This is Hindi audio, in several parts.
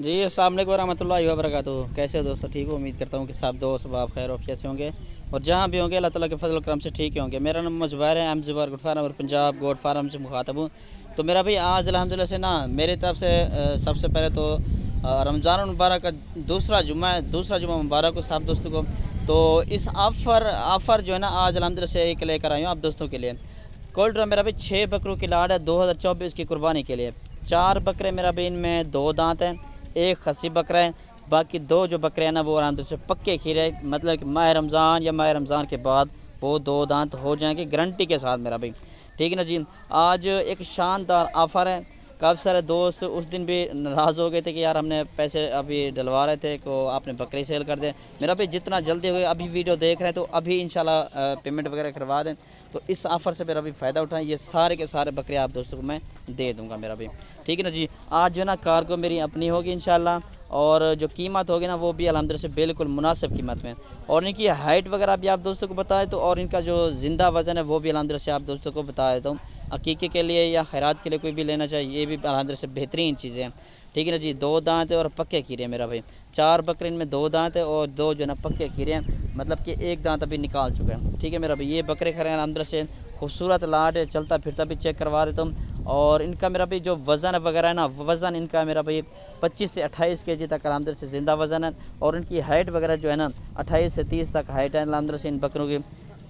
जी अस्सलाम वालेकुम रहमतुल्लाहि व बरकातुहू। कैसे हो दोस्तों, ठीक हो? उम्मीद करता हूँ कि सब दोस्त बाब खैर और कैसे होंगे और जहाँ भी होंगे अल्लाह ताला के फजल करम से ठीक ही होंगे। मेरा नाम ज़ुबैर है, एम ज़ुबैर गोट फार्म और पंजाब गोट फार्म से मुखातब हूँ। तो मेरा भाई आज अल्हम्दुलिल्लाह से ना मेरी तरफ से सबसे पहले तो रमज़ान मुबारक का दूसरा जुमा मुबारक हो सब दोस्तों को। तो इस ऑफ़र जो है ना आज अल्हम्दुलिल्लाह से एक लेकर आई हूँ आप दोस्तों के लिए। कोल्ड ड्रा मेरा भाई 6 बकरों की लाड़ है 2024 की कुर्बानी के लिए। 4 बकरे मेरा भाई, इनमें 2 दांत हैं, एक खसी बकरा है, बाकी 2 जो बकरे हैं ना वो आराम से पक्के खीरे, मतलब कि माह रमज़ान या माह रमज़ान के बाद वो 2 दांत हो जाएंगे गारंटी के साथ मेरा भाई। ठीक है ना जी। आज एक शानदार ऑफ़र है। काफ़ी सारे दोस्त उस दिन भी नाराज़ हो गए थे कि यार हमने पैसे अभी डलवा रहे थे को आपने बकरी सेल कर दे। मेरा भाई जितना जल्दी हो गया, अभी वीडियो देख रहे हैं तो अभी इंशाल्लाह पेमेंट वगैरह करवा दें। तो इस ऑफ़र से मेरा भी फ़ायदा उठाएं, ये सारे के सारे बकरे आप दोस्तों को मैं दे दूंगा मेरा भाई। ठीक है ना जी। आज जो है ना कार्गो मेरी अपनी होगी इंशाल्लाह, और जो कीमत होगी ना वो भी अल्हम्दुलिल्लाह से बिल्कुल मुनासिब कीमत में। और इनकी हाइट वगैरह भी आप दोस्तों को बताए तो, और इनका जो ज़िंदा वज़न है वो भी अल्हम्दुलिल्लाह से आप दोस्तों को बता देता हूँ। अकीक़े के लिए या खैरात के लिए कोई भी लेना चाहिए, ये भी अल्हम्दुलिल्लाह से बेहतरीन चीज़ें हैं। ठीक है ना जी। 2 दांत है और पक्के खीरे मेरा भाई। 4 बकरे, इनमें 2 दांत है और 2 जो है ना पक्के खीरे हैं, मतलब कि एक दांत अभी निकाल चुके हैं। ठीक है मेरा भाई। ये बकरे खरे अल्हम्दुलिल्लाह से खूबसूरत लाट है, चलता फिरता भी चेक करवा देता हूँ। और इनका मेरा भाई जो वज़न वगैरह है ना, वज़न इनका मेरा भाई 25 से 28 केजी तक अल्हम्दुलिल्लाह से ज़िंदा वज़न है। और इनकी हाइट वगैरह जो है ना 28 से 30 तक हाइट है अल्हम्दुलिल्लाह से इन बकरों की।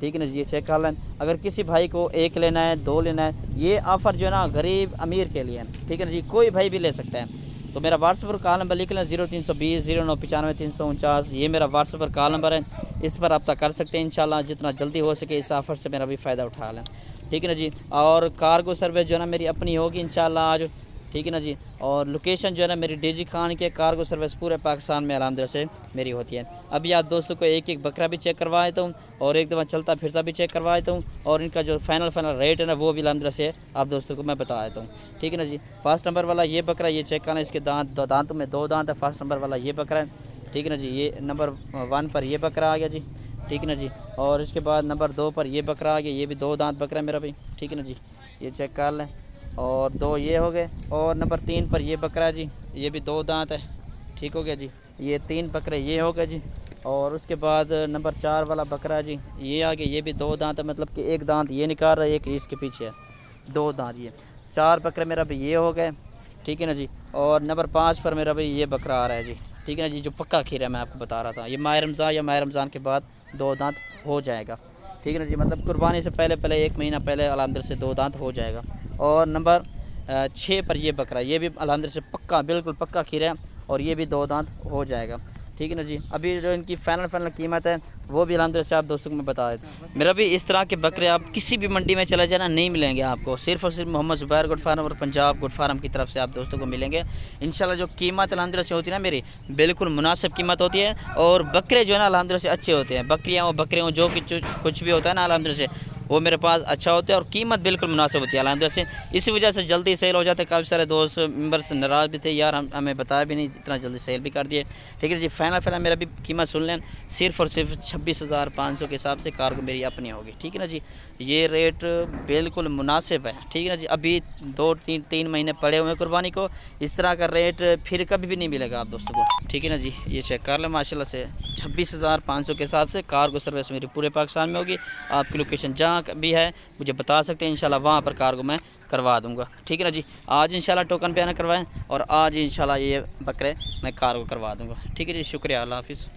ठीक है ना जी। ये चेक कर लें। अगर किसी भाई को एक लेना है, 2 लेना है, ये ऑफ़र जो है ना गरीब अमीर के लिए है। ठीक है ना जी। कोई भाई भी ले सकता है। तो मेरा व्हाट्सएप पर कॉल नंबर लिख लें 0320 0995 349। ये मेरा व्हाट्सएप पर कॉल नंबर है, इस पर रब्ता कर सकते हैं इंशाल्लाह। जितना जल्दी हो सके इस ऑफ़र से मेरा भी फ़ायदा उठा लें। ठीक है ना जी। और कार्गो सर्विस जो है ना मेरी अपनी होगी इंशाल्लाह आज। ठीक है ना जी। और लोकेशन जो है ना मेरी डेजी खान के, कार्गो सर्विस पूरे पाकिस्तान में अल्हम्दुलिल्लाह से मेरी होती है। अभी आप दोस्तों को एक एक बकरा भी चेक करवा देता हूँ और एक दफ़ा चलता फिरता भी चेक करवा देता हूँ, और इनका जो फाइनल रेट है ना वो भी अल्हम्दुलिल्लाह से आप दोस्तों को मैं बता देता हूँ। ठीक है ना जी। फर्स्ट नंबर वाला ये बकरा, ये चेक करना, इसके दांतों में 2 दांत है। फर्स्ट नंबर वाला ये बकरा है। ठीक है ना जी। ये नंबर 1 पर ये बकरा आ गया जी। ठीक है ना जी। और इसके बाद नंबर 2 पर ये बकरा आ गया, ये भी 2 दांत बकरा है मेरा भाई। ठीक है ना जी। ये चेक कर लें। और 2 ये हो गए। और नंबर 3 पर ये बकरा है जी, ये भी 2 दांत है। ठीक हो गया जी। ये 3 बकरे ये हो गए जी। और उसके बाद नंबर 4 वाला बकरा है जी, ये आ गया, ये भी 2 दांत है, मतलब कि एक दांत ये निकाल रहा है, एक इसके पीछे है, 2 दांत ये। 4 बकरे मेरा भाई ये हो गए। ठीक है ना जी। और नंबर 5 पर मेरा भाई ये बकरा आ रहा है जी। ठीक है ना जी। जो पक्का खीरा मैं आपको बता रहा था, ये माह रमज़ान या माह रमज़ान के बाद 2 दांत हो जाएगा। ठीक है ना जी। मतलब कुर्बानी से पहले 1 महीना पहले अल्हम्दुलिल्लाह से 2 दांत हो जाएगा। और नंबर 6 पर ये बकरा, ये भी अल्हम्दुलिल्लाह से पक्का बिल्कुल पक्का खीरा है, और ये भी 2 दांत हो जाएगा। ठीक है ना जी। अभी जो इनकी फाइनल कीमत है वो भी अल्हम्दुलिल्लाह से आप दोस्तों को मैं बता देता हूँ। मेरा भी इस तरह के बकरे आप किसी भी मंडी में चले जाना नहीं मिलेंगे आपको, सिर्फ़ और सिर्फ मोहम्मद ज़ुबैर गोट फार्म और पंजाब गोट फार्म की तरफ से आप दोस्तों को मिलेंगे इंशाल्लाह। जो कीमत अल्हम्दुलिल्लाह से होती है ना मेरी, बिल्कुल मुनासिब कीमत होती है। और बकरे जो है ना अल्हम्दुलिल्लाह से अच्छे होते हैं, बकरियाँ और बकरे जो कुछ भी होता है ना अल्हम्दुलिल्लाह से वो मेरे पास अच्छा होता है, और कीमत बिल्कुल मुनासिब होती है अल्हम्दुलिल्लाह से। इसी वजह से जल्दी सेल हो जाते हैं। काफ़ी सारे दोस्त मेंबर्स नाराज़ भी थे, यार हमें बताया भी नहीं, इतना जल्दी सेल भी कर दिए। ठीक है जी। फाइनल मेरा भी कीमत सुन लें, सिर्फ़ और सिर्फ 26,500 के हिसाब से कार्गो मेरी अपनी होगी। ठीक है ना जी। ये रेट बिल्कुल मुनासिब है। ठीक है ना जी। अभी 2-3 महीने पड़े हुए हैं कुर्बानी को, इस तरह का रेट फिर कभी भी नहीं मिलेगा आप दोस्तों को। ठीक है ना जी। ये चेक कर लें माशाल्लाह से 26,500 के हिसाब से कार्गो सर्विस मेरी पूरे पाकिस्तान में होगी। आपकी लोकेशन जहाँ भी है मुझे बता सकते हैं इंशाल्लाह, वहाँ पर कार्गो मैं करवा दूँगा। ठीक है ना जी। आज इंशाल्लाह टोकन पे आना करवाएं, और आज इंशाल्लाह ये बकरे मैं कार्गो करवा दूँगा। ठीक है जी। शुक्रिया। अल्लाह हाफ़िज़।